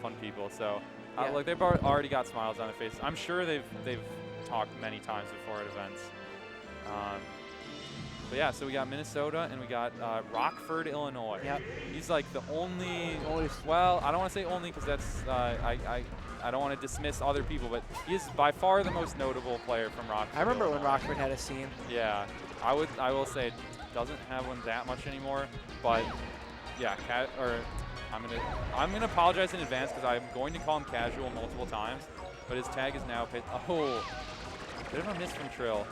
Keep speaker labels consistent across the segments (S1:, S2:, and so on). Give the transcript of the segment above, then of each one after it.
S1: fun people. So, like they've already got smiles on their faces. I'm sure they've talked many times before at events. But yeah, so we got Minnesota and we got Rockford, Illinois.
S2: Yep.
S1: He's like the only. Well, I don't want to say only because that's I don't want to dismiss other people, but he is by far the most notable player from Rockford.
S2: I remember
S1: Illinois.
S2: when Rockford had a scene.
S1: Yeah, I will say it doesn't have one that much anymore, but yeah, I'm gonna apologize in advance because I'm going to call him casual multiple times, but his tag is now bit of a miss from Trill.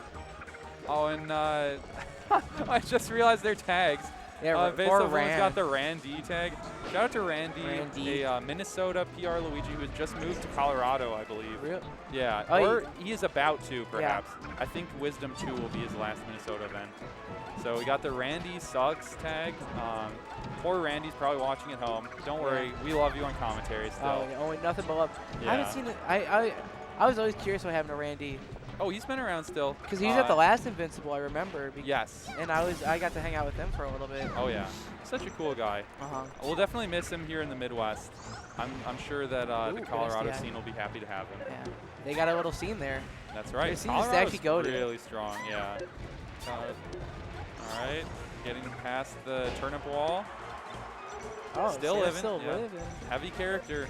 S1: Oh, and I just realized their tags.
S2: Yeah,
S1: Peso's got the Randy tag. Shout out to Randy. A Minnesota PR Luigi who has just moved to Colorado, I believe.
S2: Really?
S1: Yeah, or he is about to, perhaps. Yeah. I think Wisdom 2 will be his last Minnesota event. So we got the Randy Suggs tag. Poor Randy's probably watching at home. Don't worry, we love you on commentary still.
S2: Oh, nothing but love.
S1: Yeah.
S2: I haven't seen it. I was always curious what happened to Randy.
S1: Oh, he's been around still.
S2: Because he was at the last Invincible, I remember.
S1: Yes.
S2: And I got to hang out with him for a little bit.
S1: Oh yeah, such a cool guy. We'll definitely miss him here in the Midwest. I'm sure that the Colorado scene will be happy to have him.
S2: Yeah, they got a little scene there.
S1: That's right.
S2: Their scene is actually goated.
S1: Really strong, yeah. All right, getting past the turnip wall.
S2: Oh,
S1: still living.
S2: Still living.
S1: Heavy character.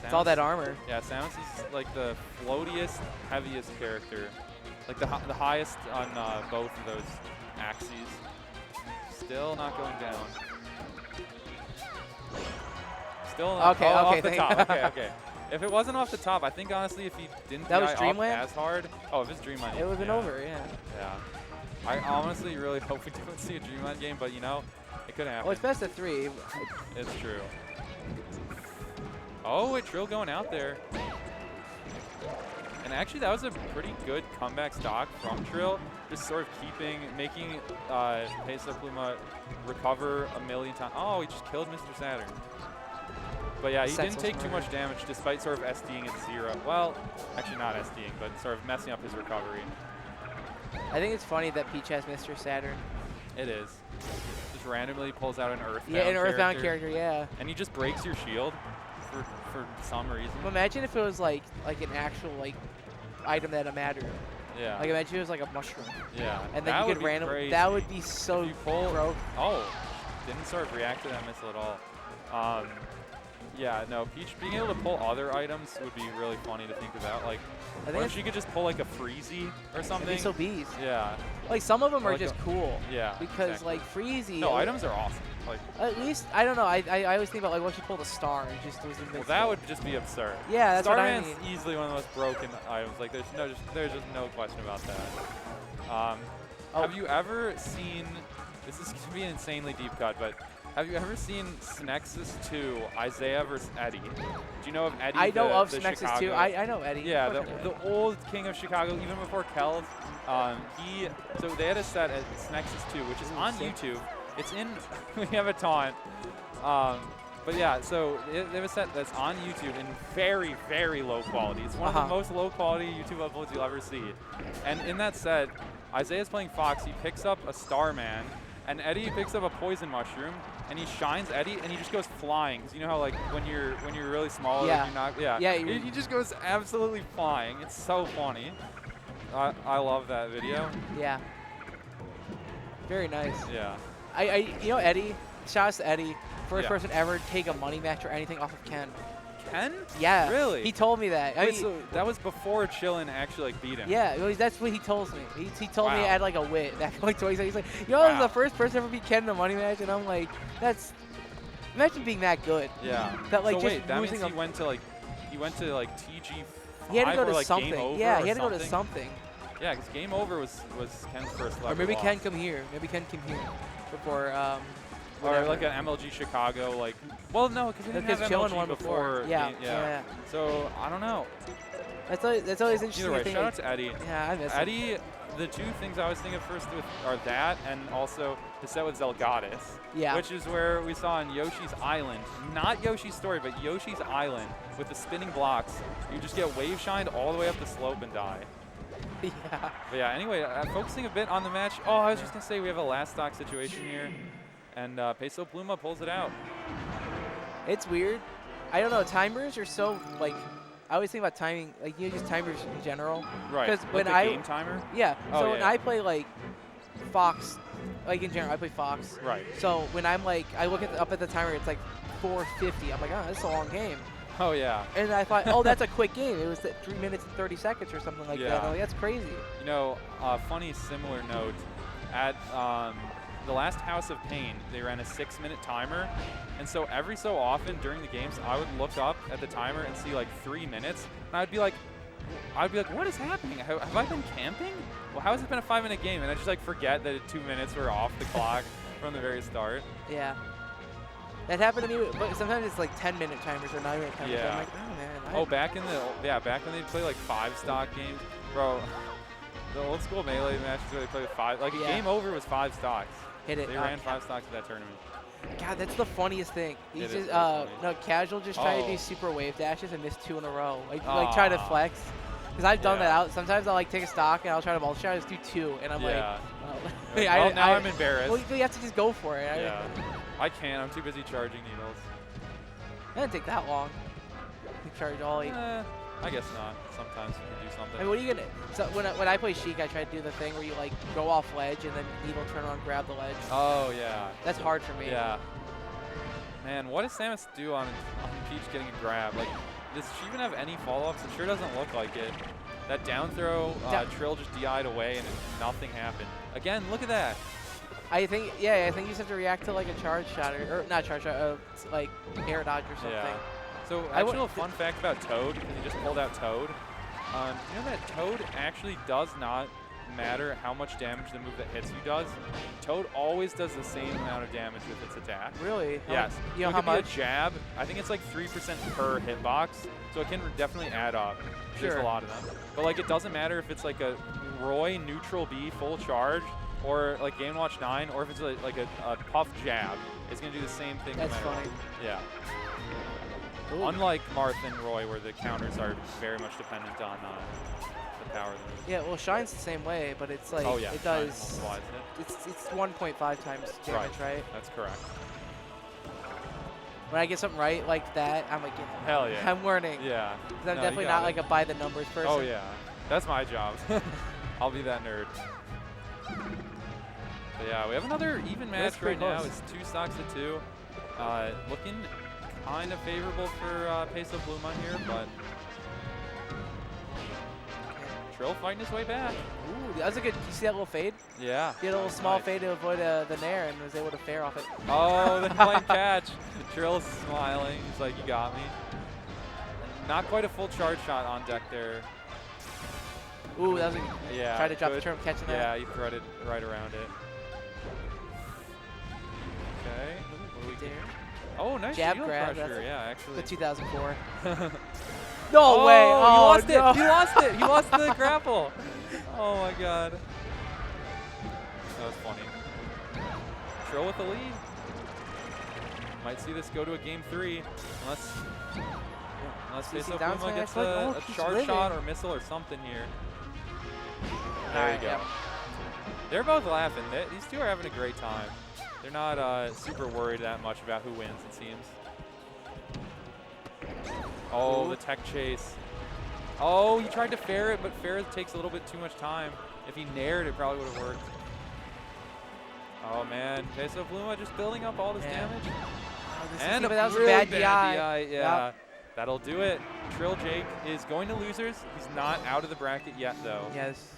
S2: It's all that armor.
S1: Yeah, Samus is like the floatiest, heaviest character. Like the highest on both of those axes. Still not going down. Still not off the top. Okay. If it wasn't off the top, I think honestly if he didn't die off as hard. Oh, if it's Dreamland.
S2: It would have been over, yeah.
S1: Yeah. I honestly really hope we don't see a Dreamland game, but you know, it could happen.
S2: Well, it's best of 3.
S1: It's true. Oh, wait, Trill going out there. And actually, that was a pretty good comeback stock from Trill. Just sort of making Peso Pluma recover a million times. Oh, he just killed Mr. Saturn. But yeah, he didn't take too much damage despite sort of SDing at 0. Well, actually not SDing, but sort of messing up his recovery.
S2: I think it's funny that Peach has Mr. Saturn.
S1: It is. Just randomly pulls out an Earthbound
S2: an Earthbound character, yeah.
S1: And he just breaks your shield. For some reason.
S2: Well, imagine if it was like an actual item that mattered.
S1: Yeah.
S2: Like imagine it was like a mushroom.
S1: Yeah.
S2: And then you could randomly. That would be so broke.
S1: Oh, didn't sort of react to that missile at all. Yeah, no, Peach being able to pull other items would be really funny to think about. Like, what if she could just pull like a Freezy or something?
S2: So bees.
S1: Yeah.
S2: Like some of them are
S1: like
S2: just cool.
S1: Yeah.
S2: Because like Freezy.
S1: No, items are awesome. Like
S2: at least I don't know. I always think about like what she pulled a star and just was invincible.
S1: Well, that would just be absurd.
S2: Yeah, that's
S1: Starman's
S2: what I mean.
S1: Easily one of the most broken items. Like there's just no question about that. Have you ever seen? This is gonna be an insanely deep cut, but. Have you ever seen Snexus 2, Isaiah versus Eddie? Do you know of Eddie?
S2: I know of Snexus 2. I know Eddie.
S1: Yeah, the old king of Chicago, even before Keld. So they had a set at Snexus 2, which is on YouTube. It's in, we have a taunt. But yeah, so they have a set that's on YouTube in very, very low quality. It's one of the most low quality YouTube uploads you'll ever see. And in that set, Isaiah's playing Fox. He picks up a Starman. And Eddie picks up a poison mushroom, and he shines Eddie, and he just goes flying. Cause you know how like when you're really small,
S2: yeah,
S1: you're not, he just goes absolutely flying. It's so funny. I love that video.
S2: Yeah. Very nice.
S1: Yeah.
S2: You know Eddie. Shout out to Eddie, first person ever to take a money match or anything off of Ken.
S1: Ken?
S2: Yeah.
S1: Really?
S2: He told me that.
S1: Wait, so that was before Chillin actually like beat him.
S2: Yeah, that's what he told me. He told me I had like a wit. That like twice. He's like, you know, I was the first person to ever beat Ken in a money match, and I'm like, that's imagine being that good.
S1: Yeah.
S2: That like
S1: so
S2: just
S1: wait, that means he went to like TG5
S2: he had to go to
S1: or like
S2: something.
S1: Game Over
S2: yeah,
S1: he
S2: had to
S1: something.
S2: go to something.
S1: Yeah, because Game Over was Ken's first level.
S2: Or maybe
S1: loss.
S2: Ken come here. Maybe Ken came here before.
S1: Or like an MLG Chicago, like. Well, no, because we didn't have MLG
S2: one before. Yeah.
S1: So I don't know.
S2: That's always interesting.
S1: Either way, shout out to Eddie.
S2: Yeah, I miss
S1: Eddie. The two things I was thinking of first are that, and also the set with Zelgadis.
S2: Yeah.
S1: Which is where we saw on Yoshi's Island, not Yoshi's Story, but Yoshi's Island with the spinning blocks. You just get wave shined all the way up the slope and die.
S2: Yeah.
S1: But yeah. Anyway, focusing a bit on the match. Oh, I was just gonna say we have a last stock situation here. And Peso Pluma pulls it out.
S2: It's weird I don't know. Timers are so like. I always think about timing, like just timers in general.
S1: Right.
S2: Because
S1: Like
S2: when
S1: the game timer.
S2: Yeah.
S1: Oh,
S2: So when
S1: yeah.
S2: I play like Fox, like in general, I play Fox.
S1: Right.
S2: So when I'm like, I look up at the timer, it's like 4:50. I'm like, oh, this is a long game.
S1: Oh yeah.
S2: And I thought, oh, that's a quick game. It was 3 minutes and 30 seconds or something like that.
S1: Yeah.
S2: I'm like, that's crazy.
S1: You know, funny similar note, at the last House of Pain, they ran a 6-minute timer, and so every so often during the games, I would look up at the timer and see like 3 minutes, and I'd be like, what is happening? Have I been camping? Well, how has it been a 5-minute game? And I just like forget that 2 minutes were off the clock from the very start.
S2: Yeah. That happened to me, but sometimes it's like 10-minute timers or 9-minute timers.
S1: Yeah.
S2: I'm like, oh man.
S1: Oh, back when they'd play like 5-stock games, bro. The old school Melee matches where they play with 5, like game over was 5 stocks.
S2: Hit it.
S1: They ran 5 stocks at that tournament.
S2: God, that's the funniest thing. He's
S1: It is
S2: just
S1: really funny.
S2: no casual just trying to
S1: Oh.
S2: do super wave dashes and miss 2 in a row. Like try to flex. Because I've done that
S1: Yeah.
S2: out. Sometimes I'll like take a stock and I'll try to multi shot, just do 2, and I'm
S1: Yeah.
S2: like,
S1: Well, now I'm embarrassed.
S2: Well, you have to just go for it.
S1: Yeah. I can't. I'm too busy charging needles.
S2: It doesn't take that long. You charge all 8.
S1: I guess not. Sometimes you can do something.
S2: I mean, what are you gonna? So when I play Sheik, I try to do the thing where you like go off ledge and then needle turn around, grab the ledge.
S1: Oh yeah.
S2: That's hard for me.
S1: Yeah. Man, what does Samus do on Peach getting a grab? Like, does she even have any follow-ups? It sure doesn't look like it. That down throw, Trill just DI'd away and nothing happened. Again, look at that.
S2: I think you just have to react to like a charge shot or not charge shot, like air dodge or something.
S1: Yeah. So actually, a fun fact about Toad, because he just pulled out Toad. You know that Toad actually does not matter how much damage the move that hits you does. Toad always does the same amount of damage with its attack.
S2: Really?
S1: Yes.
S2: You know
S1: it
S2: how
S1: could
S2: much?
S1: be a jab. I think it's like 3% per hitbox, so it can definitely add up. There's a lot of them. But like, it doesn't matter if it's like a Roy neutral B full charge, or like Game Watch 9, or if it's like a puff jab. It's gonna do the same thing.
S2: That's
S1: no matter
S2: funny.
S1: what. Yeah.
S2: Ooh.
S1: Unlike Marth and Roy, where the counters are very much dependent on the power of the move.
S2: Yeah, well, Shine's the same way, but it's like it
S1: Shine
S2: does.
S1: multiplies it.
S2: It's 1.5 times damage, right?
S1: That's correct.
S2: When I get something right like that, I'm like,
S1: Hell yeah.
S2: I'm learning.
S1: Yeah.
S2: 'Cause I'm
S1: No,
S2: definitely
S1: you
S2: not
S1: got
S2: like
S1: it.
S2: a by the numbers person.
S1: Oh yeah, that's my job. I'll be that nerd. But yeah, we have another even match right now. It's 2 stocks to 2. Looking kind of favorable for Peso Pluma here, but Trill fighting his way back.
S2: Ooh, that was a good. You see that little fade?
S1: Yeah.
S2: He had a little small fade to avoid the nair and was able to fair off it.
S1: Oh, the flank catch. Trill's smiling. He's like, you got me. Not quite a full charge shot on deck there.
S2: Ooh, that was a
S1: Yeah.
S2: try to drop the turn, catching that.
S1: Yeah, he threaded right around it. Okay. What do we get? Oh, nice
S2: jab
S1: shield
S2: grab.
S1: pressure. Yeah, actually.
S2: The 2004. No way! Oh,
S1: he lost
S2: no.
S1: it! He lost it! He lost the grapple! Oh my god. That was funny. Trill with the lead. Might see this go to a game 3, unless Peso Pluma gets a charge shot or missile or something here. There you go.
S2: Yep.
S1: They're both laughing. These two are having a great time. They're not super worried that much about who wins, it seems. Oh, the tech chase. Oh, he tried to fair it, but fair it takes a little bit too much time. If he nared, it probably would have worked. Oh man, Peso Pluma just building up all this damage.
S2: Oh,
S1: And
S2: that was a
S1: really
S2: bad
S1: DI.
S2: DI.
S1: Yeah,
S2: Yep.
S1: that'll do it. Trill Jake is going to losers. He's not out of the bracket yet, though.
S2: Yes.